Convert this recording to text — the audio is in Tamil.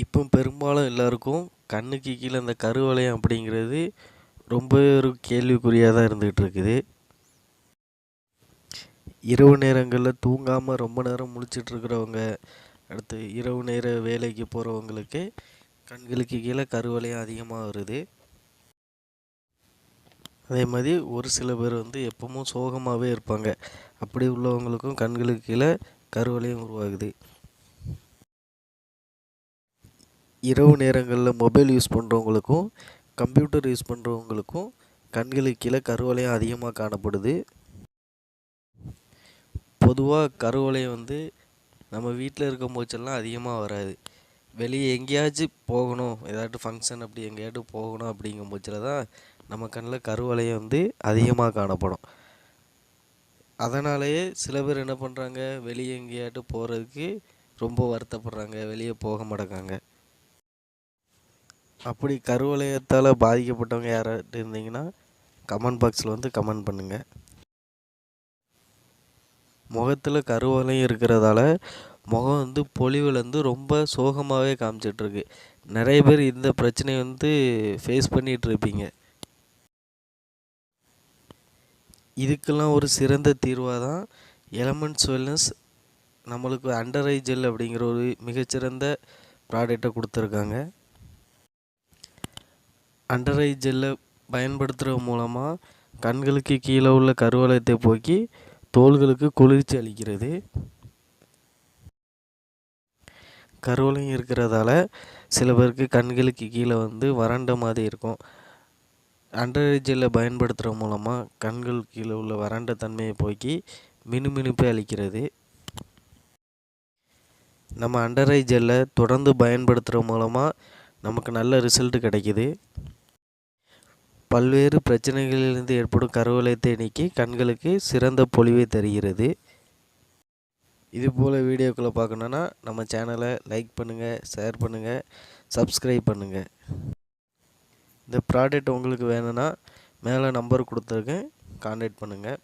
இப்போ பெரும்பாலும் எல்லாருக்கும் கண்ணுக்கு கீழே அந்த கருவளையம் அப்படிங்கிறது ரொம்ப ஒரு கேள்விக்குறியாக தான் இருந்துகிட்டு இருக்குது. இரவு நேரங்களில் தூங்காமல் ரொம்ப நேரம் முழிச்சிட்டு இருக்கிறவங்க, அடுத்து இரவு நேர வேலைக்கு போகிறவங்களுக்கு கண்களுக்கு கீழே கருவளையம் அதிகமாக வருது. அதே மாதிரி ஒரு சில பேர் எப்பவும் சோகமாகவே இருப்பாங்க. அப்படி உள்ளவங்களுக்கும் கண்களுக்கு கீழே கருவளையம் உருவாகுது. இரவு நேரங்களில் மொபைல் யூஸ் பண்ணுறவங்களுக்கும் கம்ப்யூட்டர் யூஸ் பண்ணுறவங்களுக்கும் கண்களுக்கு கீழே கருவளையம் அதிகமாக காணப்படுது. பொதுவாக கருவளையம் நம்ம வீட்டில் இருக்கும் போச்செல்லாம் அதிகமாக வராது. வெளியே எங்கேயாச்சும் போகணும், ஏதாட்டும் ஃபங்க்ஷன் அப்படி எங்கேயாட்டும் போகணும் அப்படிங்கும் போச்சில் தான் நம்ம கண்ணில் கருவளையம் அதிகமாக காணப்படும். அதனாலேயே சில பேர் என்ன பண்ணுறாங்க, வெளியே எங்கேயாட்டும் போகிறதுக்கு ரொம்ப வருத்தப்படுறாங்க, வெளியே போக மாட்டேங்காங்க. அப்படி கருவளையத்தால் பாதிக்கப்பட்டவங்க யாராட்டு இருந்தீங்கன்னா கமெண்ட் பாக்ஸில் கமெண்ட் பண்ணுங்கள். முகத்தில் கருவளையம் இருக்கிறதால முகம் பொலிவுலேருந்து ரொம்ப சோகமாகவே காமிச்சிட்ருக்கு. நிறைய பேர் இந்த பிரச்சனையை ஃபேஸ் பண்ணிகிட்டு இருப்பீங்க. இதுக்கெல்லாம் ஒரு சிறந்த தீர்வாக தான் எலமெண்ட்ஸ் வெல்னஸ் நம்மளுக்கு அண்டர் ஐ ஜெல் அப்படிங்கிற ஒரு மிகச்சிறந்த ப்ராடக்டை கொடுத்துருக்காங்க. அண்டர் ஐ ஜெல்லை பயன்படுத்துகிறது மூலமாக கண்களுக்கு கீழே உள்ள கருவளையத்தை போக்கி தோள்களுக்கு குளிர்ச்சி அளிக்கிறது. கருவளையம் இருக்கிறதால சில பேருக்கு கண்களுக்கு கீழே வறண்ட மாதிரி இருக்கும். அண்டர் ஐ ஜெல்லை பயன்படுத்துகிற மூலமாக கண்கள் கீழே உள்ள வறண்ட தன்மையை போக்கி மினுமினுப்பை அளிக்கிறது. நம்ம அண்டர் ஐ ஜெல்லை தொடர்ந்து பயன்படுத்துகிற மூலமாக நமக்கு நல்ல ரிசல்ட் கிடைக்கிது. பல்வேறு பிரச்சனைகளிலிருந்து ஏற்படும் கருவளையத்தை நீக்கி கண்களுக்கு சிறந்த பொலிவை தருகிறது. இதுபோல் வீடியோக்களை பார்க்கணுன்னா நம்ம சேனலை லைக் பண்ணுங்கள், ஷேர் பண்ணுங்கள், சப்ஸ்கிரைப் பண்ணுங்கள். இந்த ப்ராடக்ட் உங்களுக்கு வேணும்னா மேலே நம்பர் கொடுத்துருக்கேன், கான்டாக்ட் பண்ணுங்கள்.